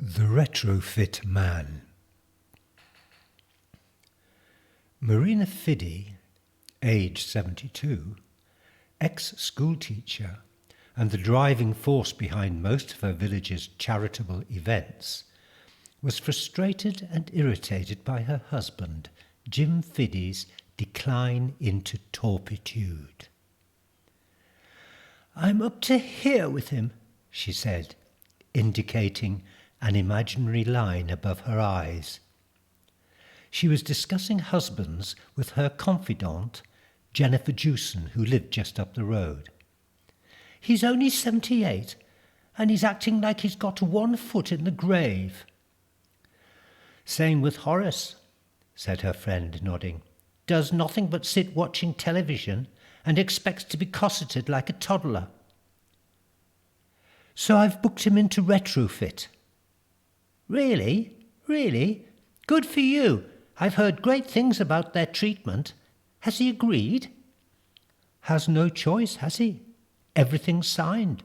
The Retrofit Man. Marina Fiddy, age 72, ex-schoolteacher and the driving force behind most of her village's charitable events, was frustrated and irritated by her husband, Jim Fiddy's decline into torpitude. "I'm up to here with him," she said, indicating an imaginary line above her eyes. She was discussing husbands with her confidante, Jennifer Jewson, who lived just up the road. "He's only 78, and he's acting like he's got one foot in the grave." "Same with Horace," said her friend, nodding. "Does nothing but sit watching television and expects to be cosseted like a toddler." "So I've booked him into Retrofit." Really? Really? Good for you. I've heard great things about their treatment. Has he agreed?" "Has no choice, has he? Everything's signed.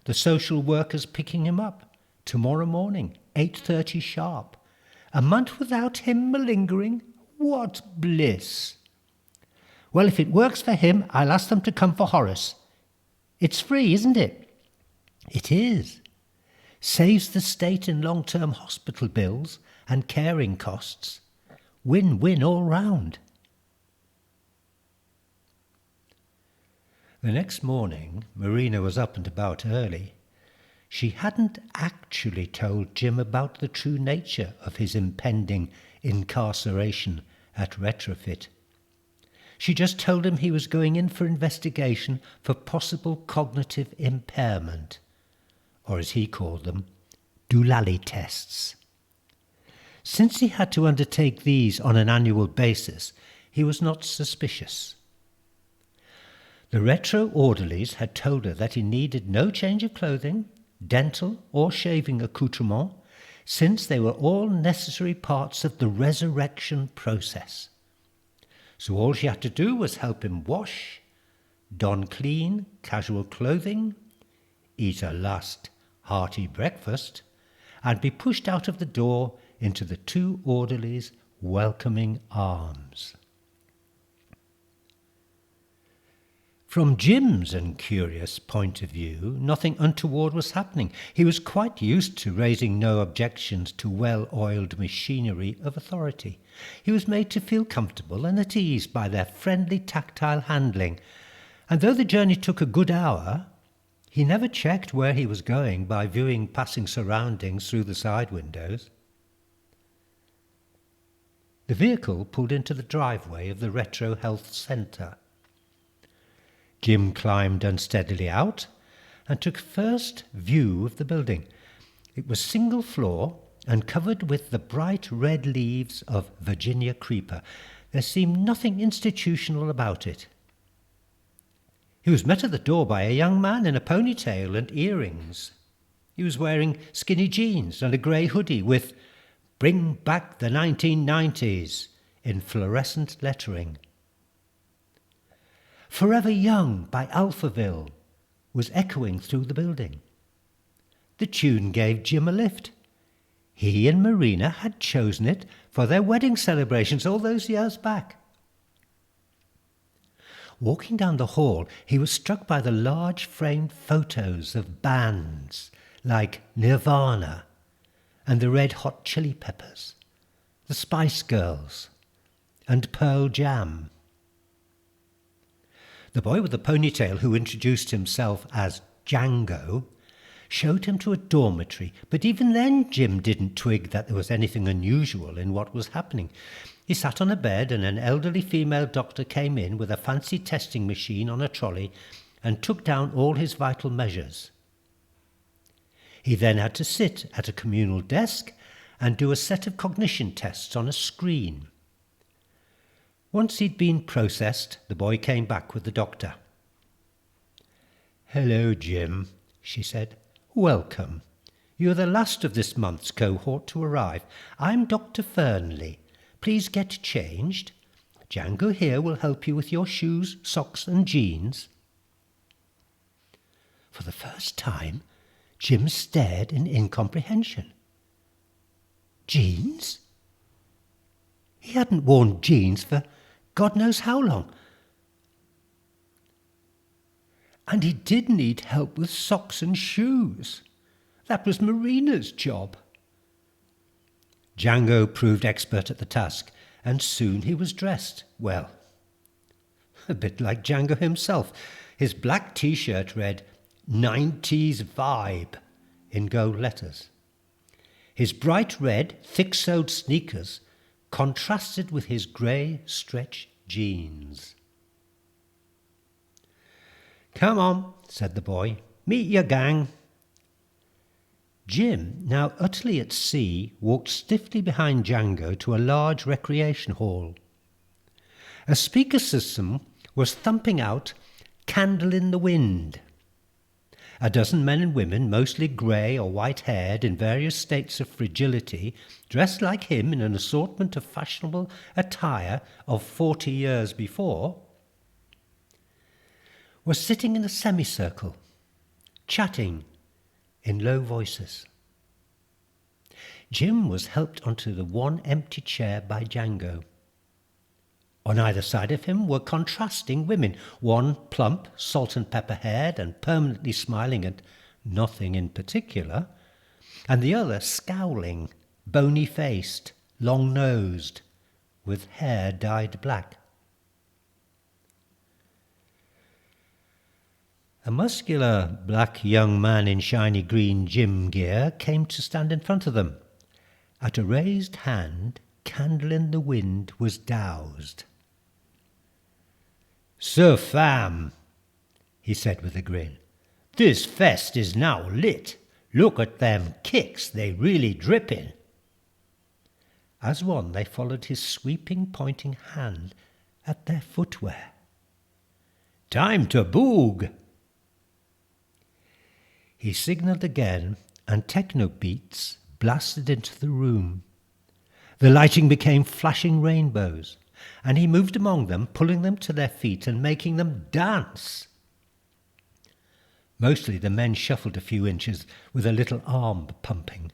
The social worker's picking him up tomorrow morning, 8:30 sharp. A month without him malingering? What bliss!" "Well, if it works for him, I'll ask them to come for Horace. It's free, isn't it?" "It is. Saves the state in long-term hospital bills and caring costs. Win-win all round." The next morning, Marina was up and about early. She hadn't actually told Jim about the true nature of his impending incarceration at Retrofit. She just told him he was going in for investigation for possible cognitive impairment, or as he called them, doolally tests. Since he had to undertake these on an annual basis, he was not suspicious. The retro orderlies had told her that he needed no change of clothing, dental or shaving accoutrement, since they were all necessary parts of the resurrection process. So all she had to do was help him wash, don clean, casual clothing, eat a last hearty breakfast, and be pushed out of the door into the two orderlies' welcoming arms. From Jim's incurious point of view, nothing untoward was happening. He was quite used to raising no objections to well-oiled machinery of authority. He was made to feel comfortable and at ease by their friendly tactile handling, and though the journey took a good hour, he never checked where he was going by viewing passing surroundings through the side windows. The vehicle pulled into the driveway of the Retro Health Centre. Jim climbed unsteadily out and took first view of the building. It was single floor and covered with the bright red leaves of Virginia creeper. There seemed nothing institutional about it. He was met at the door by a young man in a ponytail and earrings. He was wearing skinny jeans and a grey hoodie with "Bring Back the 1990s" in fluorescent lettering. "Forever Young" by Alphaville was echoing through the building. The tune gave Jim a lift. He and Marina had chosen it for their wedding celebrations all those years back. Walking down the hall, he was struck by the large framed photos of bands like Nirvana and the Red Hot Chili Peppers, the Spice Girls, and Pearl Jam. The boy with the ponytail, who introduced himself as Django, showed him to a dormitory, but even then Jim didn't twig that there was anything unusual in what was happening. He sat on a bed and an elderly female doctor came in with a fancy testing machine on a trolley and took down all his vital measures. He then had to sit at a communal desk and do a set of cognition tests on a screen. Once he'd been processed, the boy came back with the doctor. "Hello, Jim," she said. "Welcome. You're the last of this month's cohort to arrive. I'm Dr. Fernley. Please get changed. Django here will help you with your shoes, socks and jeans." For the first time, Jim stared in incomprehension. Jeans? He hadn't worn jeans for God knows how long. And he did need help with socks and shoes. That was Marina's job. Django proved expert at the task, and soon he was dressed well. A bit like Django himself. His black t-shirt read, "90s Vibe," in gold letters. His bright red, thick-soled sneakers contrasted with his grey stretch jeans. "Come on," said the boy. "Meet your gang." Jim, now utterly at sea, walked stiffly behind Django to a large recreation hall. A speaker system was thumping out "Candle in the Wind." A dozen men and women, mostly grey or white-haired in various states of fragility, dressed like him in an assortment of fashionable attire of 40 years before, were sitting in a semicircle, chatting in low voices. Jim was helped onto the one empty chair by Django. On either side of him were contrasting women, one plump, salt-and-pepper-haired and permanently smiling at nothing in particular, and the other scowling, bony-faced, long-nosed, with hair dyed black. A muscular black young man in shiny green gym gear came to stand in front of them. At a raised hand, Candle in the Wind was doused. "So, fam," he said with a grin, "this fest is now lit. Look at them kicks, they really drippin'." As one, they followed his sweeping, pointing hand at their footwear. "Time to boog." He signalled again, and techno beats blasted into the room. The lighting became flashing rainbows, and he moved among them, pulling them to their feet and making them dance. Mostly the men shuffled a few inches with a little arm pumping,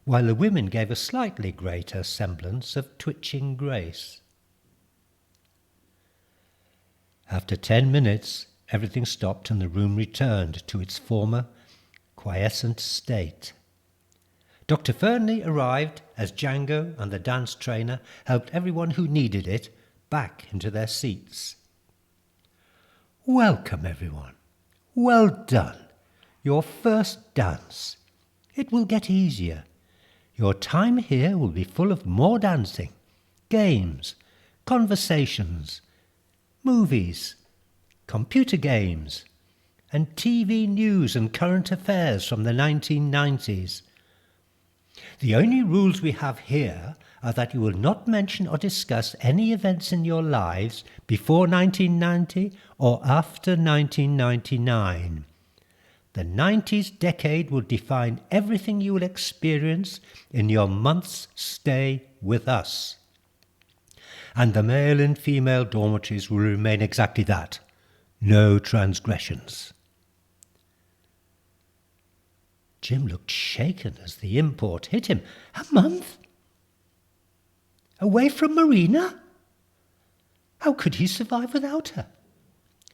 while the women gave a slightly greater semblance of twitching grace. After 10 minutes, everything stopped and the room returned to its former quiescent state. Dr. Fernley arrived as Django and the dance trainer helped everyone who needed it back into their seats. "Welcome, everyone. Well done. Your first dance. It will get easier. Your time here will be full of more dancing, games, conversations, movies, computer games, and TV news and current affairs from the 1990s. The only rules we have here are that you will not mention or discuss any events in your lives before 1990 or after 1999. The 90s decade will define everything you will experience in your month's stay with us. And the male and female dormitories will remain exactly that. No transgressions." Jim looked shaken as the import hit him. A month? Away from Marina? How could he survive without her?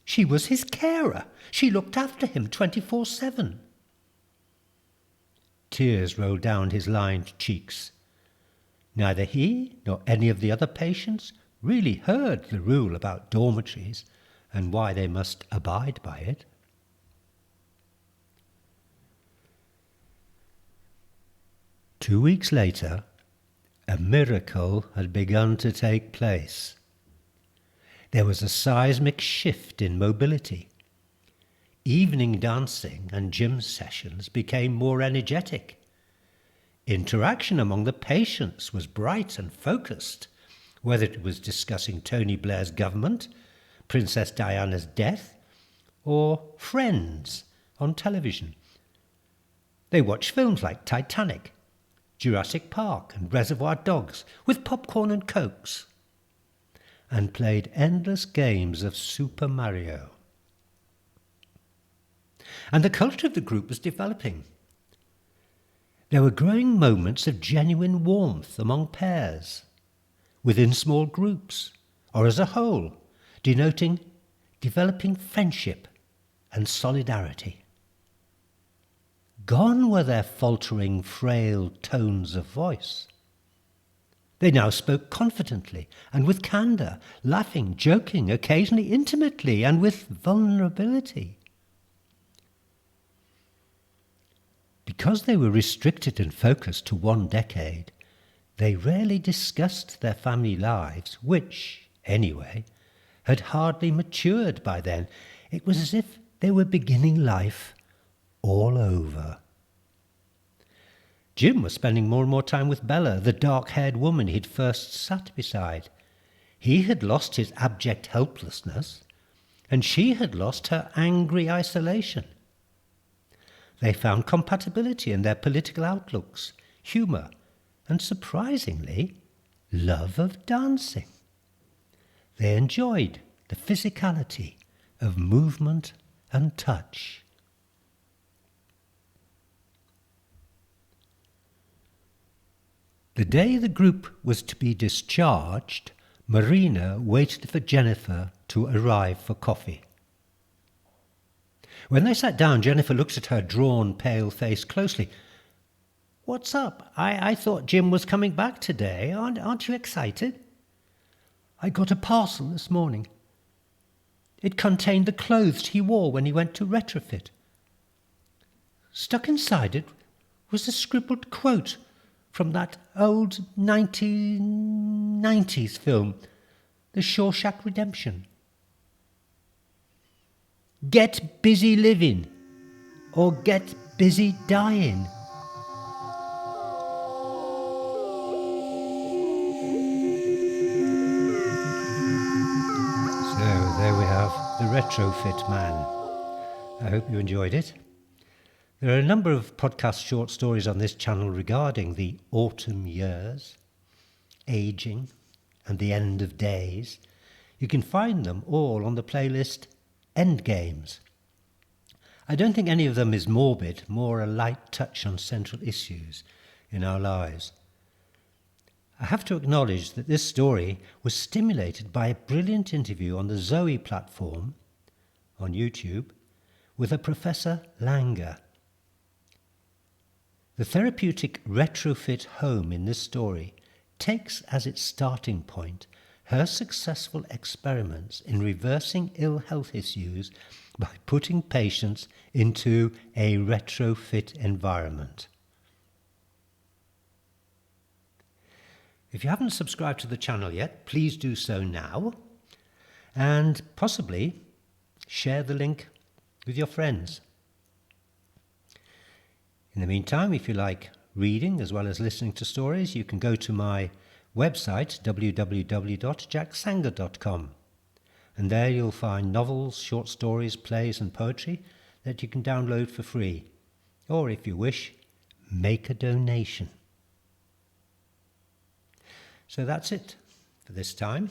She was his carer. She looked after him 24/7. Tears rolled down his lined cheeks. Neither he nor any of the other patients really heard the rule about dormitories and why they must abide by it. Two weeks later, a miracle had begun to take place. There was a seismic shift in mobility. Evening dancing and gym sessions became more energetic. Interaction among the patients was bright and focused, whether it was discussing Tony Blair's government, Princess Diana's death, or Friends on television. They watched films like Titanic, Jurassic Park and Reservoir Dogs with popcorn and cokes, and played endless games of Super Mario. And the culture of the group was developing. There were growing moments of genuine warmth among pairs, within small groups, or as a whole, denoting developing friendship and solidarity. Gone were their faltering, frail tones of voice. They now spoke confidently and with candour, laughing, joking, occasionally intimately and with vulnerability. Because they were restricted and focused to one decade, they rarely discussed their family lives, which, anyway, had hardly matured by then. It was as if they were beginning life all over. Jim was spending more and more time with Bella, the dark-haired woman he'd first sat beside. He had lost his abject helplessness, and she had lost her angry isolation. They found compatibility in their political outlooks, humour, and surprisingly, love of dancing. They enjoyed the physicality of movement and touch. The day the group was to be discharged, Marina waited for Jennifer to arrive for coffee. When they sat down, Jennifer looked at her drawn, pale face closely. "What's up? I thought Jim was coming back today. Aren't you excited?" "I got a parcel this morning. It contained the clothes he wore when he went to Retrofit. Stuck inside it was a scribbled quote from that old 1990s film, The Shawshank Redemption. Get busy living, or get busy dying." So there we have The Retrofit Man. I hope you enjoyed it. There are a number of podcast short stories on this channel regarding the autumn years, aging, and the end of days. You can find them all on the playlist Endgames. I don't think any of them is morbid, more a light touch on central issues in our lives. I have to acknowledge that this story was stimulated by a brilliant interview on the Zoe platform on YouTube with a Professor Langer. The therapeutic retrofit home in this story takes as its starting point her successful experiments in reversing ill health issues by putting patients into a retrofit environment. If you haven't subscribed to the channel yet, please do so now, and possibly share the link with your friends. In the meantime, if you like reading as well as listening to stories, you can go to my website, www.jacksanger.com, and there you'll find novels, short stories, plays and poetry that you can download for free, or if you wish, make a donation. So that's it for this time.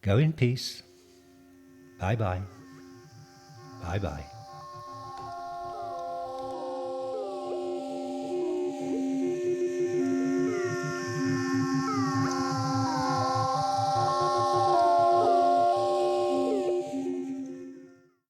Go in peace. Bye-bye. Bye-bye.